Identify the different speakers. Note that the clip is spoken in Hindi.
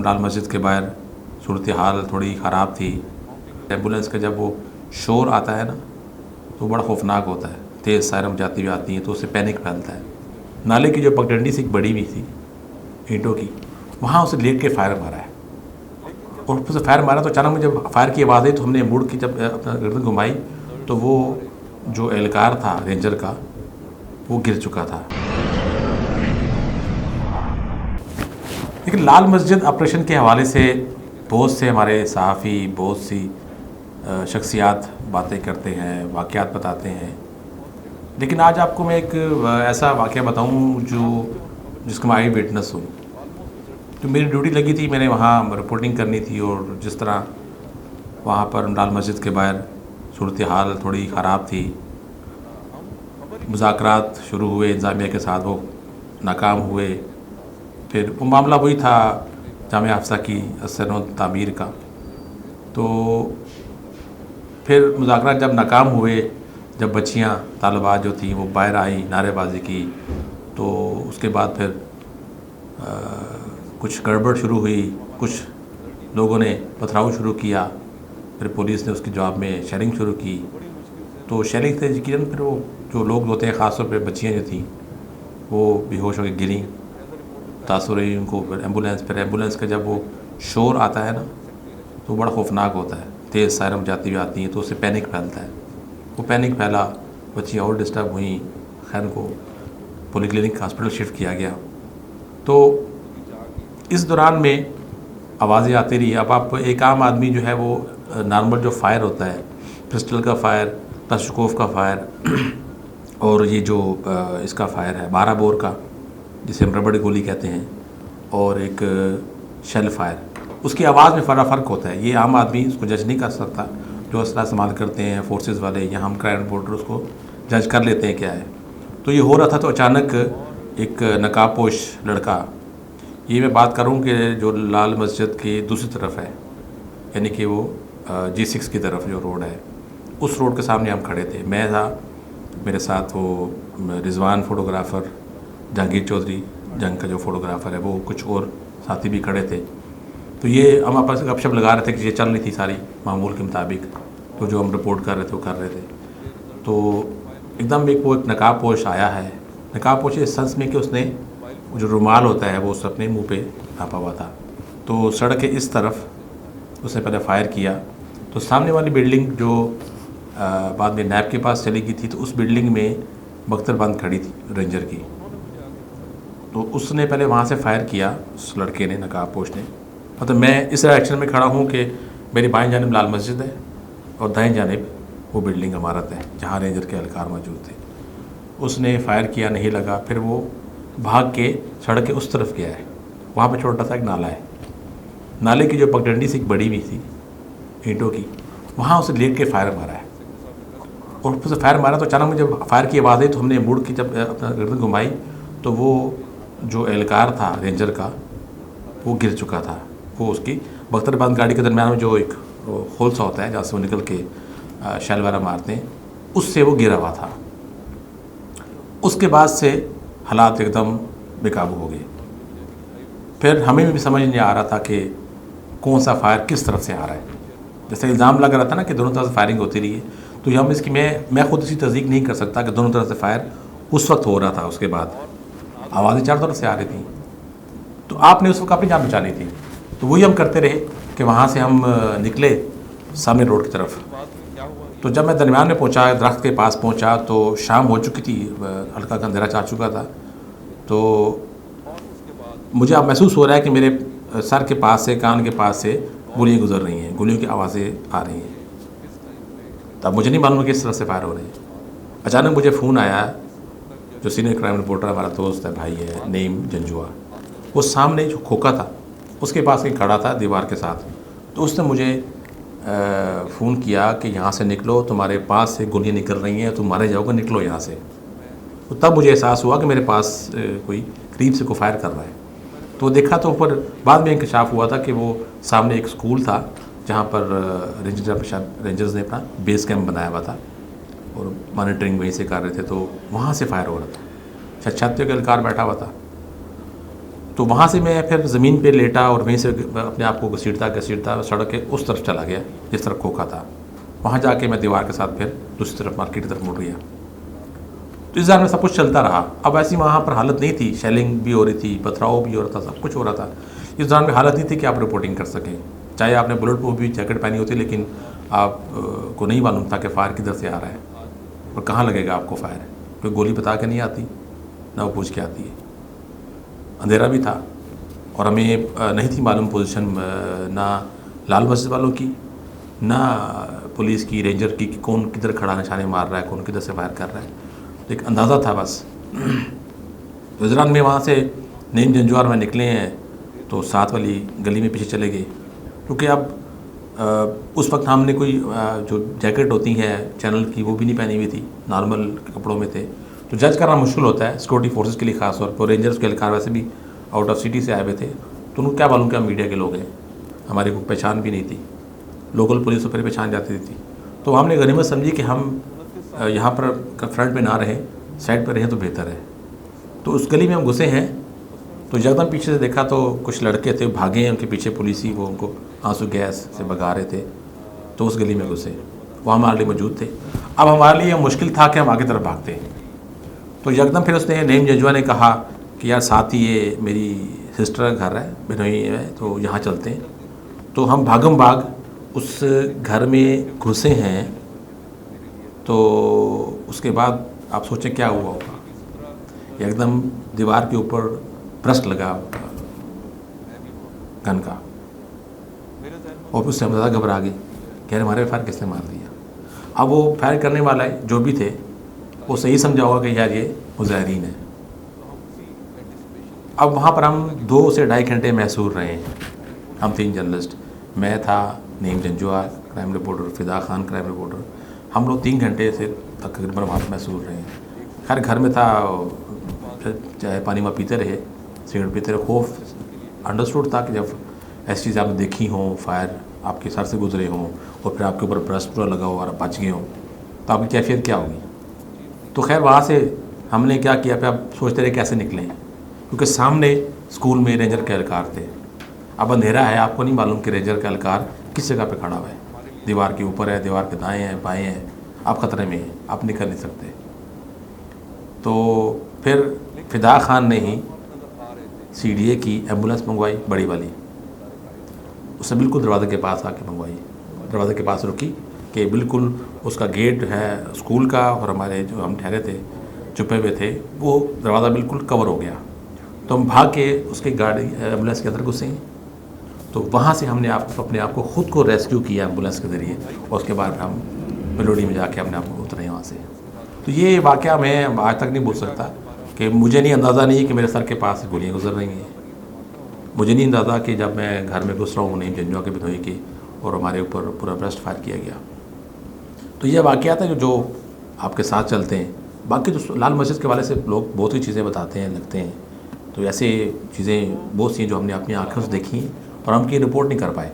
Speaker 1: लाल मस्जिद के बाहर सूरत हाल थोड़ी ख़राब थी। एम्बुलेंस का जब वो शोर आता है ना तो बड़ा खौफनाक होता है। तेज़ सायरन जाती हुई आती हैं तो उससे पैनिक फैलता है। नाले की जो पगडंडी सी बड़ी हुई थी ईंटों की, वहाँ उसे लेट के फायर मारा है और उसे फायर मारा तो अचानक में जब फायर की आवाज़ आई तो हमने मुड़ के जब अपना गर्दन घुमाई तो वो जो एहलकार था रेंजर का वो गिर चुका था। लेकिन लाल मस्जिद ऑपरेशन के हवाले से बहुत से हमारे सहाफ़ी बहुत सी शख्सियात बातें करते हैं, वाक़यात बताते हैं। लेकिन आज आपको मैं एक ऐसा वाक़या बताऊं जिसका मैं आई विटनेस हूँ। तो मेरी ड्यूटी लगी थी, मैंने वहाँ रिपोर्टिंग करनी थी और जिस तरह वहाँ पर लाल मस्जिद के बाहर सूरत हाल थोड़ी ख़राब थी। मुज़ाकरात शुरू हुए इंतज़ामिया के साथ, वो नाकाम हुए। फिर वो मामला वही था जामिया हफ्सा की असर तामीर का। तो फिर मुज़ाकरात जब नाकाम हुए, जब बच्चियाँ तालिबात जो थी वो बाहर आई, नारेबाजी की, तो उसके बाद फिर कुछ गड़बड़ शुरू हुई। कुछ लोगों ने पथराव शुरू किया, फिर पुलिस ने उसके जवाब में शेलिंग शुरू की। तो शेलिंग से यकीनन फिर वो जो लोग होते हैं, ख़ास तौर पे बच्चियाँ जो थीं वो बेहोश होकर गिरीं, तासुर रही उनको। फिर एम्बुलेंस का जब वो शोर आता है ना तो बड़ा खौफनाक होता है। तेज़ सायरन जाती हुई आती हैं तो उससे पैनिक फैलता है। वो पैनिक फैला, बच्चियाँ और डिस्टर्ब हुई। खैर उनको पॉलीक्लिनिक हॉस्पिटल शिफ्ट किया गया। तो इस दौरान में आवाज़ें आती रही। अब आप एक आम आदमी जो है वो नॉर्मल जो फायर होता है, पिस्टल का फायर, क्लाशकोफ का फायर और ये जो इसका फायर है 12 बोर का जिसे हम रबड़ गोली कहते हैं, और एक शेल फायर, उसकी आवाज़ में फ़र्क होता है। ये आम आदमी उसको जज नहीं कर सकता। जो असला इस्तेमाल करते हैं फोर्सेस वाले या हम क्राइम रिपोर्टर उसको जज कर लेते हैं क्या है। तो ये हो रहा था तो अचानक एक नकाबपोश लड़का, ये मैं बात करूं कि जो लाल मस्जिद की दूसरी तरफ है, यानी कि वो G6 की तरफ जो रोड है, उस रोड के सामने हम खड़े थे। मैं था, मेरे साथ वो रिजवान फ़ोटोग्राफ़र, जहांगीर चौधरी जंग का जो फ़ोटोग्राफ़र है, वो कुछ और साथी भी खड़े थे। तो ये हम आपस में गपशप लगा रहे थे कि ये चल रही थी सारी मामूल के मुताबिक, तो जो हम रिपोर्ट कर रहे थे वो कर रहे थे। तो एकदम एक नकाबपोश आया है। नकाबपोश इस सेंस में कि उसने जो रुमाल होता है वो उस अपने मुंह पे ढाँपा हुआ था। तो सड़क के इस तरफ उसने पहले फायर किया। तो सामने वाली बिल्डिंग जो बाद में नैब के पास चली गई थी, तो उस बिल्डिंग में बख्तरबंद खड़ी थी रेंजर की। तो उसने पहले वहाँ से फायर किया, उस लड़के ने, नकाबपोश ने। मतलब मैं इस डायरेक्शन में खड़ा हूँ कि मेरी बाएं जानिब लाल मस्जिद है और दाएं जानिब वो बिल्डिंग इमारत है जहाँ रेंजर के एहलकार मौजूद थे। उसने फायर किया, नहीं लगा। फिर वो भाग के सड़क के उस तरफ गया है। वहाँ पे छोटा सा एक नाला है। नाले की जो पगडंडी सी बड़ी हुई थी ईंटों की, वहाँ उसे लेट के फायर मारा है और उसे फायर मारा तो अचानक में जब फायर की आवाज़ आई तो हमने मुड़ के जब अपना गर्दन घुमाई तो वो जो एहलकार था रेंजर का वो गिर चुका था। वो उसकी बख्तरबंद गाड़ी के दरमियान में जो एक होल सा होता है जहाँ से वो निकल के शैल वगैरह मारते हैं, उससे वो गिरा हुआ था। उसके बाद से हालात एकदम बेकाबू हो गए। फिर हमें भी समझ नहीं आ रहा था कि कौन सा फायर किस तरफ से आ रहा है। जैसे इल्ज़ाम लग रहा था ना कि दोनों तरफ से फायरिंग होती रही है, तो हम इसकी मैं खुद इसी तस्दीक नहीं कर सकता कि दोनों तरफ से फायर उस वक्त हो रहा था। उसके बाद आवाज़ें चारों तरफ से आ रही थी, तो आपने उस वक्त अपनी जान बचानी थी। तो वही हम करते रहे कि वहाँ से हम निकले सामने रोड की तरफ। तो जब मैं दरमियान में पहुँचा, दरख्त के पास पहुँचा, तो शाम हो चुकी थी, हल्का अंधेरा चाह चुका था। तो मुझे अब महसूस हो रहा है कि मेरे सर के पास से, कान के पास से गोलियाँ गुजर रही हैं, गोलियों की आवाज़ें आ रही हैं। तब मुझे नहीं मालूम किस तरह से फायर हो रही है। अचानक मुझे फ़ोन आया, जो सीनियर क्राइम रिपोर्टर हमारा दोस्त है, भाई है, नईम जंजुआ, वो सामने जो खोखा था उसके पास ही खड़ा था दीवार के साथ। तो उसने मुझे फ़ोन किया कि यहाँ से निकलो, तुम्हारे पास से गोलियाँ निकल रही हैं, तुम मारे जाओगे, निकलो यहाँ से। तो तब मुझे एहसास हुआ कि मेरे पास कोई करीब से कोई फायर कर रहा है। तो देखा तो ऊपर बाद में इंकशाफ हुआ था कि वो सामने एक स्कूल था जहाँ पर रेंजर्स ने अपना बेस कैंप बनाया हुआ था और मॉनिटरिंग वहीं से कर रहे थे। तो वहाँ से फायर हो रहा था। छत पे एहलकार बैठा हुआ था। तो वहाँ से मैं फिर ज़मीन पे लेटा और वहीं से अपने आप को घसीटता सड़क के उस तरफ चला गया जिस तरफ खोखा था। वहाँ जाके मैं दीवार के साथ फिर दूसरी तरफ मार्केट की तरफ मुड़ गया। तो इस दौरान में सब कुछ चलता रहा। अब ऐसी वहाँ पर हालत नहीं थी, शेलिंग भी हो रही थी, पथराव भी हो रहा था, सब कुछ हो रहा था। इस दौरान में हालत नहीं थी कि आप रिपोर्टिंग कर सकें, चाहे आपने बुलेट प्रूफ भी जैकेट पहनी होती, लेकिन आप को नहीं मालूम था कि फ़ायर किधर से आ रहा है और कहाँ लगेगा आपको फ़ायर। कोई गोली बता के नहीं आती, ना वो पूछ के आती है। अंधेरा भी था और हमें नहीं थी मालूम पोजीशन ना लाल मस्जिद वालों की, ना पुलिस की, रेंजर की, कि कौन किधर खड़ा निशाने मार रहा है, कौन किधर से फायर कर रहा है। तो एक अंदाज़ा था बस। गुजरान में वहाँ से नीम जंजवार में निकले हैं तो साथ वाली गली में पीछे चले गए, क्योंकि अब उस वक्त हमने कोई जो जैकेट होती है चैनल की वो भी नहीं पहनी हुई थी, नॉर्मल कपड़ों में थे। तो जज करना मुश्किल होता है सिक्योरिटी फोर्सेस के लिए, ख़ास तौर पर रेंजर्स के एहलकार वैसे भी आउट ऑफ सिटी से आए हुए थे, तो उनको क्या मालूम क्या मीडिया के लोग हैं, हमारी कोई पहचान भी नहीं थी। लोकल पुलिस तो फिर पहचान जाती थी। तो हमने गनीमत समझी कि हम यहाँ पर फ्रंट में ना रहें, साइड पर रहें तो बेहतर है। तो उस गली में हम घुसे हैं तो एकदम पीछे से देखा तो कुछ लड़के थे, भागे हैं, उनके पीछे पुलिस ही वो उनको आंसू गैस से भगा रहे थे। तो उस गली में घुसे, वो हमारे लिए मौजूद थे। अब हमारे लिए मुश्किल था कि हम आगे तरफ भागते। तो एकदम फिर उसने नईम जंजवा ने कहा कि यार साथ ही ये मेरी सिस्टर का घर है, बिनोई है, तो यहाँ चलते हैं। तो हम भागम भाग उस घर में घुसे हैं। तो उसके बाद आप सोचें क्या हुआ होगा। एकदम दीवार के ऊपर ब्रस्ट लगा गन का और उससे हम ज़्यादा घबरा गए कि हमारे फायर किसने मार दिया। अब वो फायर करने वाला है जो भी थे वो सही समझा होगा कि यार ये मुजाहिरीन है। अब वहाँ पर हम 2 से ढाई घंटे महसूर रहे हैं। हम 3 जर्नलिस्ट, मैं था, Naeem Janjua crime reporter, Fida Khan crime reporter, हम लोग 3 घंटे से तकरीबन वहाँ पर महसूर रहे हैं। खैर घर में था, चाहे पानी में पीते रहे, सिगरेट पीते रहे। खौफ अंडरस्टूड था कि जब ऐसी चीज़ आपने देखी हों, फायर आपके सर से गुजरे हों और फिर आपके ऊपर ब्रश पूरा लगा हो और आप बच गए हों, तो आपकी कैफियत क्या होगी। तो खैर वहाँ से हमने क्या किया, फिर आप सोचते रहे कैसे निकलें, क्योंकि सामने स्कूल में रेंजर के एहलकार थे। अब अंधेरा है, आपको नहीं मालूम कि रेंजर का एहलकार किस जगह पे खड़ा हुआ है, दीवार के ऊपर है, दीवार के दाएं हैं, बाएं हैं, आप ख़तरे में हैं, आप निकल नहीं सकते। तो फिर फ़िदा खान ने ही CDA की एम्बुलेंस मंगवाई, बड़ी वाली, उसने बिल्कुल दरवाज़े के पास आके मंगवाई, दरवाज़े के पास रुकी कि बिल्कुल उसका गेट है स्कूल का और हमारे जो हम ठहरे थे, छुपे हुए थे, वो दरवाज़ा बिल्कुल कवर हो गया। तो हम भाग के उसकी गाड़ी एम्बुलेंस के अंदर घुसे। तो वहाँ से हमने अपने आप को ख़ुद को रेस्क्यू किया एम्बुलेंस के ज़रिए, और उसके बाद हम मेलोडी में जाके अपने आप को उतरे वहाँ से। तो ये वाक़या मैं आज तक नहीं भूल सकता कि मुझे नहीं अंदाज़ा नहीं कि मेरे सर के पास से गोलियाँ गुजर रही हैं। मुझे नहीं अंदाज़ा कि जब मैं घर में घुस रहा हूँ नीम जंजुआ के बिनोई की और हमारे ऊपर पूरा ब्रस्ट फायर किया गया। तो ये वाक़यात है जो आपके साथ चलते हैं। बाकी तो लाल मस्जिद के वाले से लोग बहुत ही चीज़ें बताते हैं, लगते हैं। तो ऐसे चीज़ें बहुत सी हैं जो हमने अपनी आँखों से देखी और हम की रिपोर्ट नहीं कर पाए।